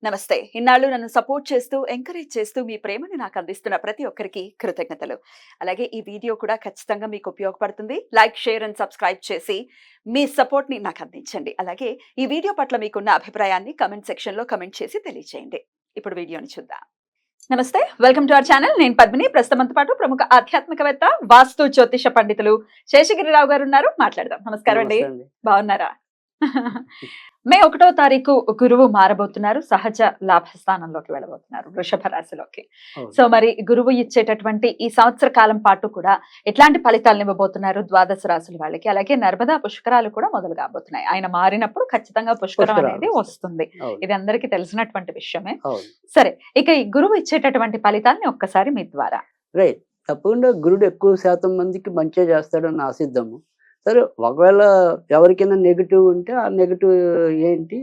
నమస్తే. ఇన్నాళ్ళు నన్ను సపోర్ట్ చేస్తూ, ఎంకరేజ్ చేస్తూ మీ ప్రేమని నాకు అందిస్తున్న ప్రతి ఒక్కరికి కృతజ్ఞతలు. అలాగే ఈ వీడియో కూడా ఖచ్చితంగా మీకు ఉపయోగపడుతుంది. లైక్, షేర్ అండ్ సబ్స్క్రైబ్ చేసి మీ సపోర్ట్‌ని నాకు అందించండి. అలాగే ఈ వీడియో పట్ల మీకున్న అభిప్రాయాన్ని కామెంట్ సెక్షన్‌లో కామెంట్ చేసి తెలియజేయండి. ఇప్పుడు వీడియోని చూద్దాం. నమస్తే. Welcome to our channel. నేను పద్మిని. ప్రస్తుతం మనతో పాటు ప్రముఖ ఆధ్యాత్మికవేత్త, వాస్తు జ్యోతిష పండితులు శేషగిరిరావు గారు ఉన్నారు. మాట్లాడదాం. నమస్కారం అండి. బాగున్నారా? మే 1వ తారీఖు గురువు మారబోతున్నారు. సహజ లాభస్థానంలోకి వెళ్ళబోతున్నారు, వృషభ రాశిలోకి. సో మరి గురువు ఇచ్చేటటువంటి ఈ సంవత్సర కాలం పాటు కూడా ఎట్లాంటి ఫలితాలను ఇవ్వబోతున్నారు ద్వాదశ రాశుల వాళ్ళకి? అలాగే నర్మదా పుష్కరాలు కూడా మొదలు కాబోతున్నాయి. ఆయన మారినప్పుడు ఖచ్చితంగా పుష్కరం అనేది వస్తుంది. ఇది అందరికీ తెలిసినటువంటి విషయమే. సరే, ఇక ఈ గురువు ఇచ్చేటటువంటి ఫలితాలని ఒక్కసారి మీ ద్వారా. రైట్. తప్పకుండా గురుడు ఎక్కువ శాతం మందికి మంచిగా చేస్తాడని ఆశిద్దాము. సరే, ఒకవేళ ఎవరికైనా నెగిటివ్ ఉంటే ఆ నెగిటివ్ ఏంటి,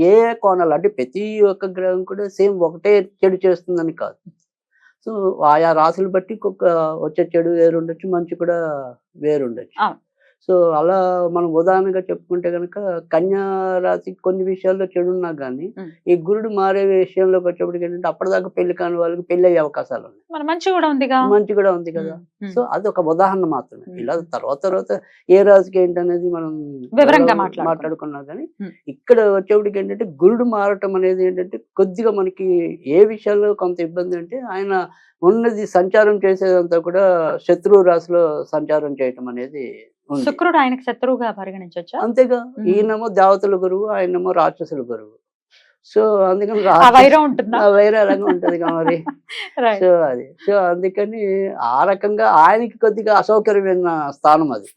ఏ కోణాలు అంటే ప్రతి ఒక్క గ్రహం కూడా సేమ్ ఒకటే చెడు చేస్తుందని కాదు. సో ఆయా రాశులు బట్టి వచ్చే చెడు వేరుండొచ్చు, మంచి కూడా వేరుండొచ్చు. సో అలా మనం ఉదాహరణగా చెప్పుకుంటే కనుక కన్యా రాశి కొన్ని విషయాల్లో చెడు ఉన్నా కానీ ఈ గురుడు మారే విషయంలోకి వచ్చేప్పటికి ఏంటంటే అప్పటిదాకా పెళ్లి కాని వాళ్ళకి పెళ్లి అయ్యే అవకాశాలు ఉన్నాయి. మంచి కూడా ఉంది కదా. సో అది ఒక ఉదాహరణ మాత్రమే. ఇలా తర్వాత ఏ రాశికి ఏంటనేది మనం వివరంగా మాట్లాడుకున్నా కానీ ఇక్కడ వచ్చేప్పటికి ఏంటంటే గురుడు మారటం అనేది ఏంటంటే కొద్దిగా మనకి ఏ విషయాల్లో కొంత ఇబ్బంది అంటే ఆయన ఉన్నది సంచారం చేసేదంతా కూడా శత్రువు రాశిలో సంచారం చేయటం అనేది. శుక్రుడు ఆయనకు శత్రువుగా పరిగణించొచ్చా? అంతేగా. ఈయనేమో దేవతల గురువు, ఆయనేమో రాక్షసుల గురువు. సో అందుకని వైరం అలాగే ఉంటది మరి. సో అందుకని ఆ రకంగా ఆయనకి కొద్దిగా అసౌకర్యమైన స్థానం అది.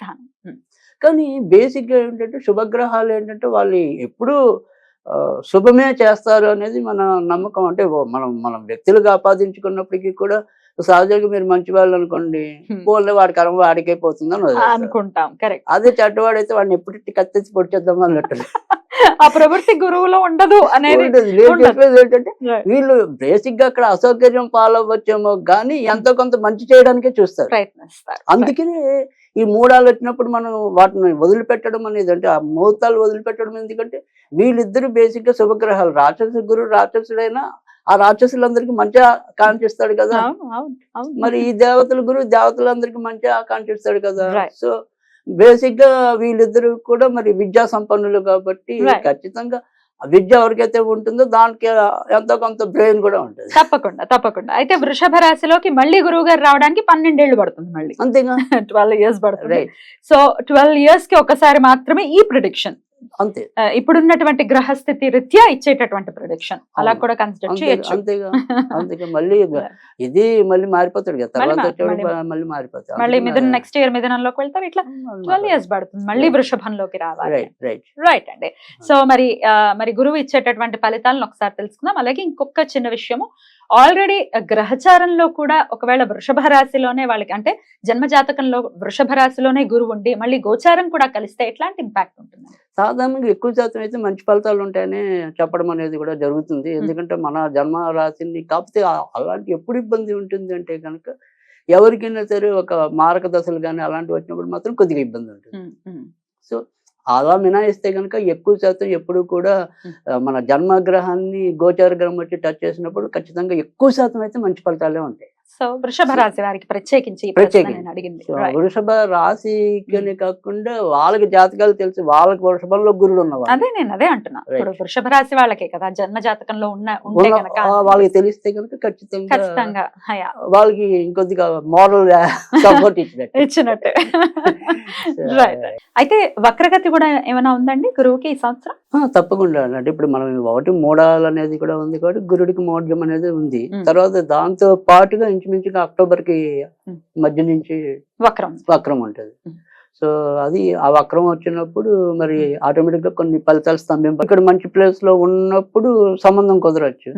కానీ బేసిక్ గా ఏంటంటే శుభగ్రహాలు ఏంటంటే వాళ్ళు ఎప్పుడు శుభమే చేస్తారు అనేది మన నమ్మకం. అంటే మనం వ్యక్తులుగా ఆపాదించుకున్నప్పటికీ కూడా సహజంగా మీరు మంచి వాళ్ళు అనుకోండి, పోలే వాడి కర్మ వాడికైపోతుందని అనుకుంటాం. అదే చెడ్డవాడైతే వాడిని ఎప్పుడు కత్తించి పొడిచేద్దాం అన్నట్టు. ఆ ప్రవృత్తి గురువులో ఉండదు అనేది. చెప్పేది ఏంటంటే వీళ్ళు బేసిక్ గా అక్కడ అసౌకర్యం పాలవ్వచ్చేమో కానీ ఎంతో కొంత మంచి చేయడానికే చూస్తారు, ప్రయత్నిస్తారు. అందుకనే ఈ మూడాలు వచ్చినప్పుడు మనం వాటిని వదిలిపెట్టడం అనేది, అంటే ఆ ముహూర్తాలు వదిలిపెట్టడం ఎందుకంటే వీళ్ళిద్దరు బేసిక్ గా శుభగ్రహాలు. రాక్షసు గురువు రాక్షసుడైనా ఆ రాక్షసులందరికీ మంచిగా ఆకాంక్షిస్తాడు కదా. మరి ఈ దేవతల గురువు దేవతలందరికీ మంచిగా ఆకాంక్షిస్తాడు కదా. సో బేసిక్ గా వీళ్ళిద్దరు కూడా మరి విద్యా సంపన్నులు కాబట్టి ఖచ్చితంగా విద్య ఎవరికైతే ఉంటుందో దానికి ఎంతో కొంత బ్రెయిన్ కూడా ఉంటుంది. తప్పకుండా. అయితే వృషభ రాశిలోకి మళ్ళీ గురువు గారు రావడానికి 12 ఏళ్ళు పడుతుంది. మళ్ళీ అంతేగా 12 years పడుతుంది. సో 12 years కి ఒకసారి మాత్రమే ఈ ప్రిడిక్షన్. అంతే. ఇప్పుడున్నటువంటి గ్రహస్థితి రీత్యా ఇచ్చేటటువంటి ప్రొడిక్షన్ అలా కూడా కన్సిడర్ చేయొచ్చు. అంతేగా మళ్ళీ ఇది మళ్ళీ మారిపోతాడు కదా, తర్వాత మళ్ళీ మారిపోతాడు. మళ్ళీ మిథున నెక్స్ట్ ఇయర్ మిథునంలోకి వెళ్తారు. ఇట్లా 12 years పడుతుంది మళ్ళీ వృషభంలోకి రావాలి. రైట్ అండి. సో మరి గురువు ఇచ్చేటటువంటి ఫలితాలను ఒకసారి తెలుసుకుందాం. అలాగే ఇంకొక చిన్న విషయము, ఆల్రెడీ గ్రహచారంలో కూడా ఒకవేళ వృషభ రాశిలోనే వాళ్ళకి, అంటే జన్మ జాతకంలో వృషభ రాశిలోనే గురువు ఉండి మళ్ళీ గోచారం కూడా కలిస్తే ఎట్లాంటి ఇంపాక్ట్ ఉంటుంది? సాధారణంగా ఎక్కువ శాతం అయితే మంచి ఫలితాలు ఉంటాయని చెప్పడం అనేది కూడా జరుగుతుంది. ఎందుకంటే మన జన్మ రాశిని, కాకపోతే అలాంటి ఎప్పుడు ఇబ్బంది ఉంటుంది అంటే కనుక ఎవరికైనా సరే ఒక మారక దశలు కానీ అలాంటివి వచ్చినప్పుడు మాత్రం కొద్దిగా ఇబ్బంది ఉంటుంది. సో అలా మినాయిస్తే కనుక ఎక్కువ శాతం ఎప్పుడు కూడా మన జన్మగ్రహాన్ని గోచార గ్రహం వచ్చి టచ్ చేసినప్పుడు ఖచ్చితంగా ఎక్కువ శాతం అయితే మంచి ఫలితాలే ఉంటాయి. సో వృషభ రాశి వారికి ప్రత్యేకించి వృషభ రాశికి కాకుండా వాళ్ళకి జాతకాలు తెలిసి వాళ్ళకి వృషభంలో గురుడు ఉన్నవాళ్ళు. అదే అంటున్నా. ఇప్పుడు వృషభ రాశి వాళ్ళకే కదా జన్మ జాతకంలో వాళ్ళకి తెలిస్తే కనుక ఖచ్చితంగా వాళ్ళకి ఇంకొద్దిగా మోరల్ సపోర్ట్ ఇచ్చినట్టు. అయితే వక్రగతి కూడా ఏమైనా ఉందండి గురువుకి ఈ సంవత్సరం? తప్పకుండా. అంటే ఇప్పుడు మనం ఒకటి మూడాలు అనేది కూడా ఉంది కాబట్టి గురుడికి మోడ్యం అనేది ఉంది. తర్వాత దాంతో పాటుగా ఇంచుమించుగా అక్టోబర్ కి మధ్య నుంచి వక్రం ఉంటుంది. సో అది ఆ వక్రం వచ్చినప్పుడు మరి ఆటోమేటిక్ గా కొన్ని ఫలితాలు స్తంభింప, ఇక్కడ మంచి ప్లేస్ లో ఉన్నప్పుడు సంబంధం కుదరచ్చు.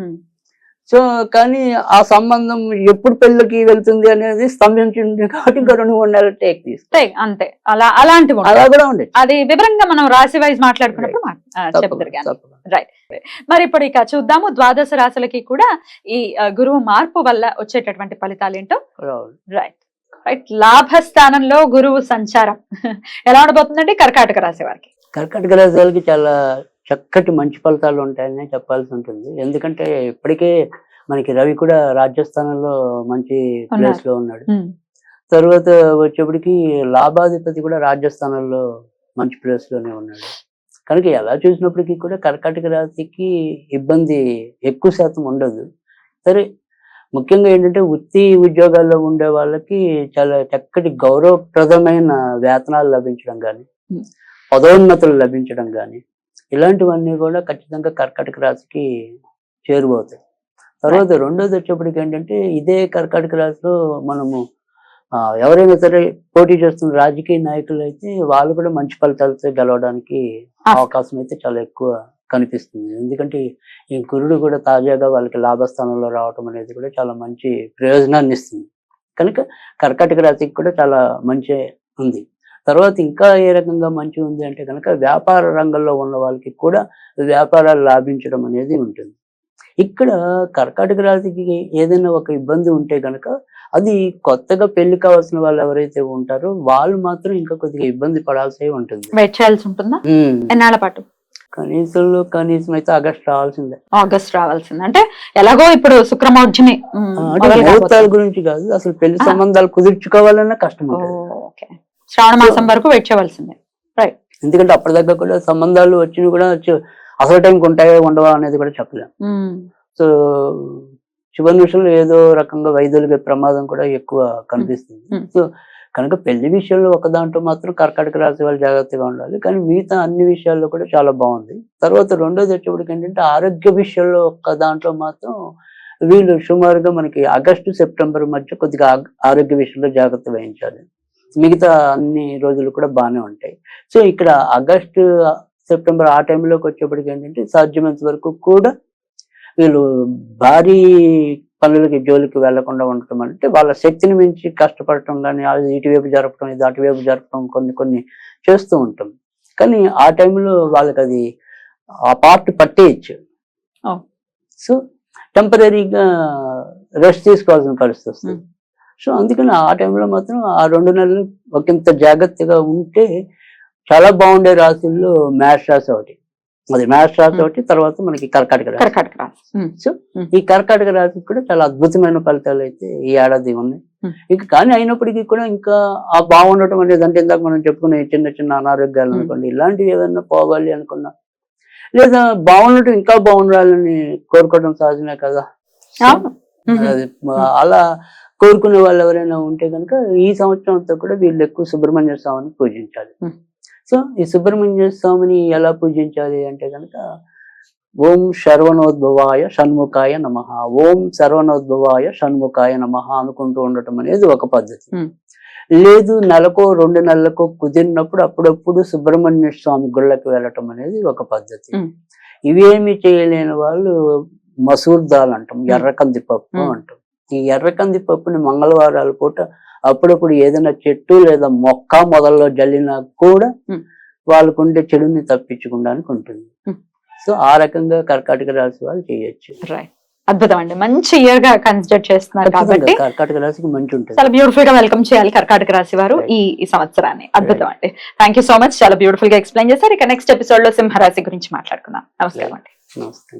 సో కానీ ఆ సంబంధం ఎప్పుడు పెళ్ళికి వెళ్తుంది అనేది స్తంభించింది కాబట్టి ఇంకా 2-3 నెలలు టేక్ తీసుకుంటే అంతే. అలాంటివి అలా కూడా ఉండేది. అది వివరంగా మనం రాశి వైజ్ మాట్లాడుకున్నప్పుడు రైట్. మరి ఇప్పుడు ఇక చూద్దాము ద్వాదశ రాశులకి కూడా ఈ గురువు మార్పు వల్ల వచ్చేటటువంటి ఫలితాలు ఏంటో. రైట్. లాభస్థానంలో గురువు సంచారం ఎలా ఉండబోతుందండి కర్కాటక రాశి వారికి? కర్కాటక రాశి వాళ్ళకి చాలా చక్కటి మంచి ఫలితాలు ఉంటాయని చెప్పాల్సి ఉంటుంది. ఎందుకంటే ఇప్పటికే మనకి రవి కూడా రాజస్థానంలో మంచి ప్లేస్ లో ఉన్నాడు. తర్వాత వచ్చేప్పటికి లాభాధిపతి కూడా రాజస్థానంలో మంచి ప్లేస్ లోనే ఉన్నాడు. కనుక ఎలా చూసినప్పటికీ కూడా కర్కాటక రాశికి ఇబ్బంది ఎక్కువ శాతం ఉండదు. సరే, ముఖ్యంగా ఏంటంటే వృత్తి ఉద్యోగాల్లో ఉండే వాళ్ళకి చాలా చక్కటి గౌరవప్రదమైన వేతనాలు లభించడం కానీ, పదోన్నతులు లభించడం కానీ, ఇలాంటివన్నీ కూడా ఖచ్చితంగా కర్కాటక రాశికి చేరువవుతాయి. తర్వాత రెండోది వచ్చేప్పటికి ఏంటంటే ఇదే కర్కాటక రాశిలో మనము ఎవరైనా సరే పోటీ చేస్తున్న రాజకీయ నాయకులు అయితే వాళ్ళు కూడా మంచి ఫలితాలతో గెలవడానికి అవకాశం అయితే చాలా ఎక్కువ కనిపిస్తుంది. ఎందుకంటే ఈ గురుడు కూడా తాజాగా వాళ్ళకి లాభస్థానంలో రావటం అనేది కూడా చాలా మంచి ప్రయోజనాన్ని ఇస్తుంది. కనుక కర్కాటక రాశికి కూడా చాలా మంచి ఉంది. తర్వాత ఇంకా ఏ రకంగా మంచి ఉంది అంటే కనుక వ్యాపార రంగంలో ఉన్న వాళ్ళకి కూడా వ్యాపారాలు లాభించడం అనేది ఉంటుంది. ఇక్కడ కర్కాటక రాశికి ఏదైనా ఒక ఇబ్బంది ఉంటే కనుక అది కొత్తగా పెళ్లి కావాల్సిన వాళ్ళు ఎవరైతే ఉంటారో వాళ్ళు మాత్రం ఇంకా కొద్దిగా ఇబ్బంది పడాల్సి ఉంటుంది. వెయిట్ చేయాల్సి ఉంటుందా? ఎన్నాళ్ళ పాటు? కనీసం అయితే ఆగస్ట్ రావాల్సిందే. ఆగస్ట్ రావాల్సిందే అంటే ఎలాగో ఇప్పుడు శుక్రమౌర్జమి ముహూర్తాల గురించి కాదు, అసలు పెళ్లి సంబంధాలు కుదుర్చుకోవాలన్నా కష్టం. శ్రావణ మాసం వరకు వెయిట్ చేయవలసిందే. రైట్. ఎందుకంటే అప్పటిదాకా కూడా సంబంధాలు వచ్చినవి కూడా అసలు టైంకి ఉంటాయో ఉండవా అనేది కూడా చెప్పలేం. సో చివరి నిమిషంలో ఏదో రకంగా వైద్యులకి ప్రమాదం కూడా ఎక్కువ కనిపిస్తుంది. సో కనుక పెళ్లి విషయంలో ఒక దాంట్లో మాత్రం కర్కాటక రాశి వాళ్ళు జాగ్రత్తగా ఉండాలి. కానీ మిగతా అన్ని విషయాల్లో కూడా చాలా బాగుంది. తర్వాత రెండోది వచ్చేప్పటికి ఏంటంటే ఆరోగ్య విషయంలో ఒక్క దాంట్లో మాత్రం వీళ్ళు సుమారుగా మనకి ఆగస్టు సెప్టెంబర్ మధ్య కొద్దిగా ఆరోగ్య విషయంలో జాగ్రత్త వహించాలి. మిగతా అన్ని రోజులు కూడా బాగానే ఉంటాయి. సో ఇక్కడ ఆగస్టు సెప్టెంబర్ ఆ టైంలోకి వచ్చేప్పటికి ఏంటంటే సాధ్యమైనంత వరకు కూడా వీళ్ళు భారీ పనులకి జోలికి వెళ్లకుండా ఉండటం, అంటే వాళ్ళ శక్తిని మించి కష్టపడటం కానీ, అది ఇటువైపు జరపడం ఇది అటువైపు జరపడం కొన్ని చేస్తూ ఉంటాం. కానీ ఆ టైంలో వాళ్ళకి అది ఆ పార్ట్ పట్టేయచ్చు. సో టెంపరీగా రెస్ట్ తీసుకోవాల్సిన పరిస్థితి వస్తుంది. సో అందుకని ఆ టైంలో మాత్రం ఆ 2 నెలలు ఒకంత జాగ్రత్తగా ఉంటే చాలా బాగుండే రాశుల్లో మేష రాశి ఒకటి, అది మేష రాశి ఒకటి, తర్వాత మనకి కర్కాటక రాశి. సో ఈ కర్కాటక రాశికి కూడా చాలా అద్భుతమైన ఫలితాలు అయితే ఈ ఏడాది ఉన్నాయి. ఇంకా కానీ అయినప్పటికీ కూడా ఇంకా ఆ బాగుండటం అనేది అంటే ఇందాక మనం చెప్పుకునే చిన్న అనారోగ్యాలు అనుకోండి, ఇలాంటివి ఏదైనా పోవాలి అనుకున్నా లేదా బాగుండటం ఇంకా బాగుండాలని కోరుకోవడం సహజమే కదా. అలా కోరుకునే వాళ్ళు ఎవరైనా ఉంటే కనుక ఈ సంవత్సరం అంతా కూడా వీళ్ళు ఎక్కువ సుబ్రహ్మణ్య స్వామిని పూజించాలి. సో ఈ సుబ్రహ్మణ్య స్వామిని ఎలా పూజించాలి అంటే కనుక ఓం శర్వణోద్భవాయ షణ్ముఖాయ నమః, ఓం శర్వణోద్భవాయ షణ్ముఖాయ నమః అనుకుంటూ ఉండటం అనేది ఒక పద్ధతి. లేదు నెలకో 2 నెలలకో కుదిరినప్పుడు అప్పుడప్పుడు సుబ్రహ్మణ్య స్వామి గుళ్ళకి వెళ్ళటం అనేది ఒక పద్ధతి. ఇవేమి చేయలేని వాళ్ళు మసూర్ దాల్ అంటాం, ఎర్ర కందిపప్పు అంటాం. ఈ ఎర్ర కందిపప్పుని మంగళవారాల పూట అప్పుడప్పుడు ఏదైనా చెట్టు లేదా మొక్క మొదల్లో జల్లినా కూడా వాళ్ళకుండే చెడుని తప్పించుకోవడానికి ఉంటుంది. సో ఆ రకంగా కర్కాటక రాశి వాళ్ళు చేయొచ్చు. అద్భుతం అండి, మంచి ఇయర్ గా కన్సిడర్ చేస్తున్నారు కాబట్టి కర్కాటక రాశికి మంచి ఉంటుంది. చాలా బ్యూటిఫుల్ గా వెల్కమ్ చేయాలి కర్కాటక రాశి వారు ఈ సంవత్సరాన్ని. అద్భుతం అండి, థ్యాంక్ యూ సో మచ్, చాలా బ్యూటిఫుల్ గా ఎక్స్ప్లెయిన్ చేశారు. ఇక నెక్స్ట్ ఎపిసోడ్ లో సింహరాశి గురించి మాట్లాడుకుందాం. నమస్కారం అండి. నమస్తే.